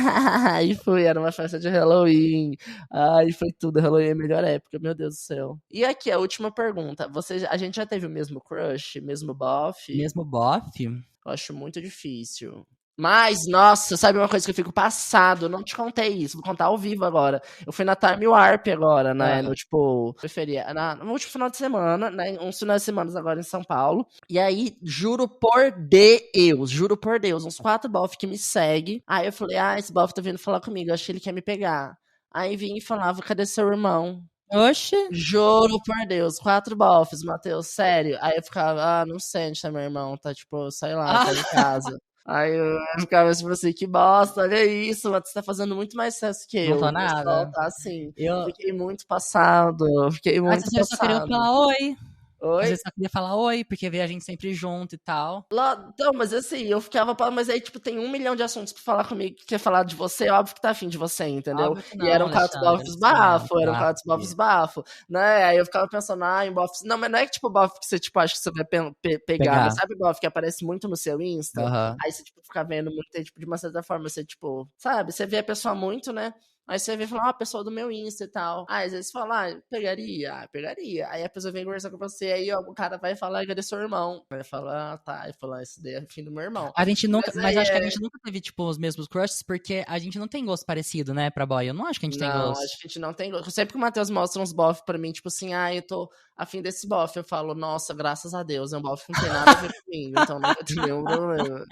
Aí fui, era uma festa de Halloween. Aí foi tudo, Halloween é a melhor época, meu Deus do céu. E aqui, a última pergunta. A gente já teve o mesmo crush, mesmo bofe? Mesmo bofe? Eu acho muito difícil. Mas, nossa, sabe uma coisa que eu fico passado? Eu não te contei isso, vou contar ao vivo agora. Eu fui na Time Warp agora, né? Ah, No tipo, preferia. No último final de semana, né? Uns finais de semana agora em São Paulo. E aí, juro por Deus, uns 4 bof que me seguem. Aí eu falei, esse bof tá vindo falar comigo, acho que ele quer me pegar. Aí vinha e falava, cadê seu irmão? oxe. Juro por Deus, 4 bofs, Matheus, sério. Aí eu ficava, não sei onde tá meu irmão, tá tipo, sei lá, tá em casa. Aí eu ficava tipo assim, que bosta, olha isso, Matheus tá fazendo muito mais sucesso que Não eu. tô O pessoal nada. tá assim. Eu, Fiquei muito passado, fiquei às muito vezes eu só queria passado. falar oi. Às Oi? vezes só queria falar oi, porque vê a gente sempre junto e tal. Então, mas assim, eu ficava, mas aí, tipo, tem 1 milhão de assuntos pra falar comigo que quer falar de você, óbvio que tá afim de você, entendeu? Óbvio que E não, eram 4 Alexandre. bofs Não, bafo, eram 4 bofs Bafo. bafo, né? Aí eu ficava pensando, em bofs. Não, mas não é que tipo bof que você, tipo, acha que você vai pegar, mas Pegar. sabe bof que aparece muito no seu Insta? Aham. Aí você, tipo, fica vendo muito, e, tipo, de uma certa forma, você, tipo, sabe? Você vê a pessoa muito, né? Aí você vê e fala, a pessoa do meu Insta e tal. Às vezes fala, pegaria? Pegaria. Aí a pessoa vem conversar com você, aí ó, o cara vai falar, cadê seu irmão? Aí fala, tá. Aí fala, esse daí é fim do meu irmão. A gente nunca, Mas mas aí acho que a gente nunca teve, tipo, os mesmos crushes, porque a gente não tem gosto parecido, né, pra boy. Eu não acho que a gente tem Não, gosto. acho que a gente não tem gosto. Sempre que o Matheus mostra uns bof pra mim, tipo assim, eu tô afim desse bof, eu falo, nossa, graças a Deus, é um bof que não tem nada a ver comigo, então não vai ter nenhum problema.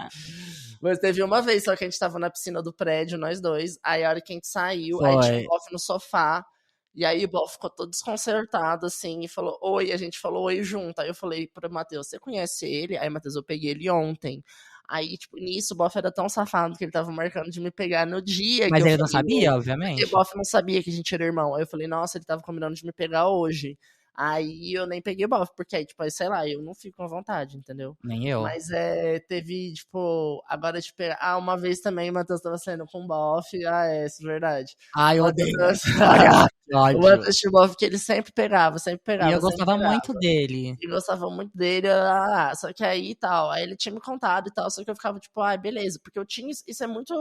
Mas teve uma vez só que a gente tava na piscina do prédio, nós dois, aí a hora que a gente saiu, aí tinha um Foi. bof no sofá, e aí o bof ficou todo desconcertado, assim, e falou, oi, a gente falou oi junto. Aí eu falei pro Matheus, você conhece ele? Aí, Matheus, eu peguei ele ontem. Aí, tipo, nisso, o bof era tão safado que ele tava marcando de me pegar no dia que Mas eu ele não falei, oi. sabia, Porque o obviamente. bof não sabia que a gente era irmão. Aí eu falei, nossa, ele tava combinando de me pegar hoje. Aí eu nem peguei o bof, porque aí, tipo, aí, sei lá, eu não fico com vontade, entendeu? Nem eu. Mas teve, tipo, agora, tipo, uma vez também o Matheus tava saindo com o bof. Isso é verdade. Ai, O eu Matheus odeio tava... essa história. Que O ódio. Matheus tinha um bof que ele sempre pegava, sempre E eu pegava, sempre gostava pegava. muito dele. E gostava muito dele, só que aí e tal. Aí ele tinha me contado e tal, só que eu ficava tipo, beleza, porque eu tinha. Isso é muito,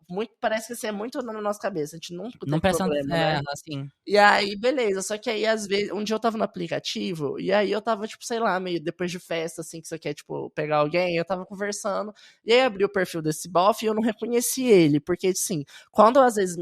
muito. Parece que isso é muito na nossa cabeça, a gente nunca Não teve presta. problema, É, né? assim. E aí, beleza, só que aí às vezes. Um dia eu tava no aplicativo, e aí eu tava, tipo, sei lá, meio depois de festa, assim, que você quer, tipo, pegar alguém, eu tava conversando, e aí abri o perfil desse bofe e eu não reconheci ele, porque, assim, quando às vezes.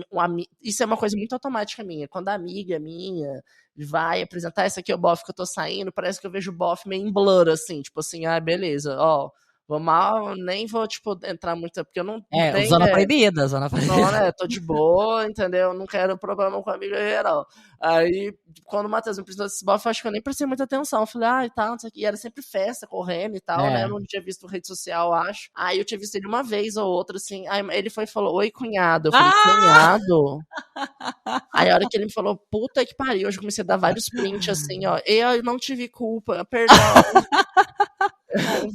Isso é uma coisa muito automática minha, quando a amiga minha vai apresentar, esse aqui é o bofe que eu tô saindo, parece que eu vejo o bofe meio em blur, assim, tipo assim, beleza, ó, vou mal, nem vou, tipo, entrar muito, porque eu não, É, nem, zona proibida, zona não, proibida. né, tô de boa, entendeu, não quero problema com a amiga geral. Aí, quando o Matheus me apresentou esse bofe, eu acho que eu nem prestei muita atenção, eu falei, e tal, não sei o que, e era sempre festa, correndo e tal, né, eu É. não tinha visto rede social, acho. Aí eu tinha visto ele uma vez ou outra, assim, aí ele foi e falou, oi, cunhado, eu falei, Ah! cunhado? Aí a hora que ele me falou, puta que pariu, eu já comecei a dar vários prints assim, ó. Eu não tive culpa, perdão.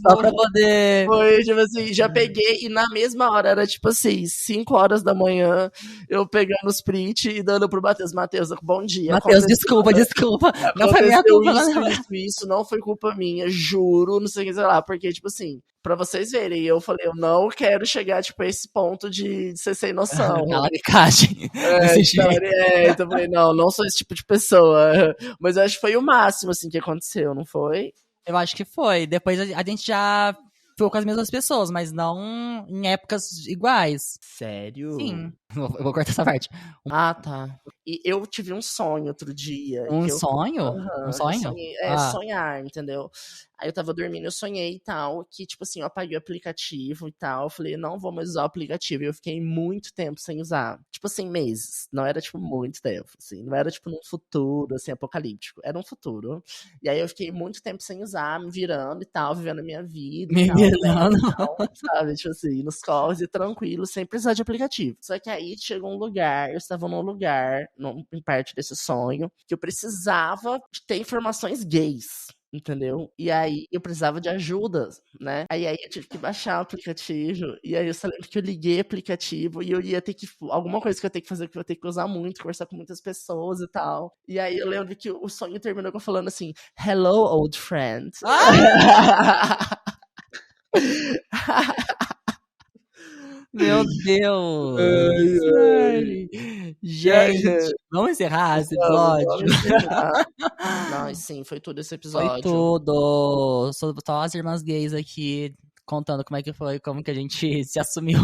Só pra poder. Foi, tipo assim, já peguei e na mesma hora, era tipo assim, 5 horas da manhã, eu pegando os prints e dando pro Matheus. Matheus, bom dia. Matheus, desculpa, desculpa. Não foi minha Aconteceu culpa, isso, não. isso, não foi culpa minha, juro, não sei o que, sei lá, porque, tipo assim, pra vocês verem, eu falei, eu não quero chegar, tipo, a esse ponto de ser sem noção. Talaricagem. Desse jeito. Então eu falei, não sou esse tipo de pessoa. Mas eu acho que foi o máximo, assim, que aconteceu, não foi? Eu acho que foi. Depois a gente já ficou com as mesmas pessoas, mas não em épocas iguais. Sério? Sim. Eu vou cortar essa parte. Ah, tá. E eu tive um sonho outro dia. Um que eu, sonho? Um eu sonho? sonhei, Ah. sonhar, entendeu? Aí eu tava dormindo, eu sonhei e tal, que, tipo assim, eu apaguei o aplicativo e tal. Eu falei, não vou mais usar o aplicativo. E eu fiquei muito tempo sem usar. Tipo assim, meses. Não era, tipo, muito tempo, assim. Não era, tipo, num futuro, assim, apocalíptico. Era um futuro. E aí eu fiquei muito tempo sem usar, me virando e tal, vivendo a minha vida e Me tal, bem virando. e tal, sabe? Tipo assim, nos corres e tranquilo, sem precisar de aplicativo. Só que aí chegou um lugar, eu estava num lugar, em parte desse sonho, que eu precisava de ter informações gays. Entendeu? E aí eu precisava de ajuda, né? Aí eu tive que baixar o aplicativo. E aí eu só lembro que eu liguei o aplicativo e eu ia ter que. Alguma coisa que eu ia ter que fazer, que eu ia ter que usar muito, conversar com muitas pessoas e tal. E aí eu lembro que o sonho terminou com eu falando assim: Hello, old friend. Meu Deus! Ai, ai. Ai. E aí, Gente, vamos encerrar esse episódio? vamos encerrar. Não, sim, foi tudo esse Foi episódio. tudo. Só as irmãs gays aqui contando como é que foi, como que a gente se assumiu.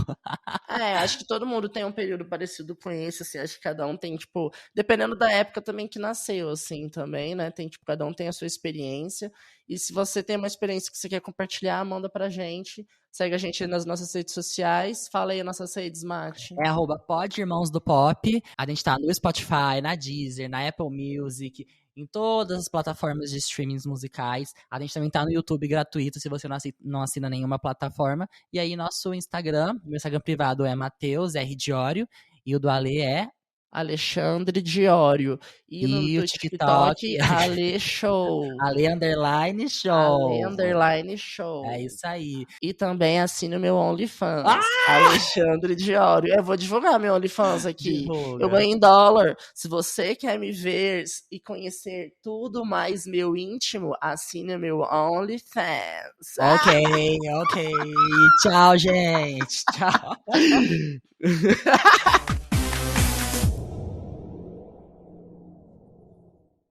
Acho que todo mundo tem um período parecido com esse, assim, acho que cada um tem, tipo, dependendo da época também que nasceu, assim, também, né, tem, tipo, cada um tem a sua experiência, e se você tem uma experiência que você quer compartilhar, manda pra gente, segue a gente nas nossas redes sociais, fala aí as nossas redes, Mate. É @podirmãosdopop. A gente tá no Spotify, na Deezer, na Apple Music, em todas as plataformas de streamings musicais. A gente também tá no YouTube gratuito, se você não assina nenhuma plataforma. E aí, nosso Instagram, meu Instagram privado é Matheus R. Diório, e o do Ale é. Alexandre Diório. E no E o do TikTok, TikTok, Ale Show. Ale_Show. Ale Show. É isso aí. E também assine o meu OnlyFans, Ah! Alexandre Diório. Eu vou divulgar meu OnlyFans aqui. Divulga. Eu ganho em dólar. Se você quer me ver e conhecer tudo mais meu íntimo, assine meu OnlyFans. Ok. Tchau, gente. Tchau.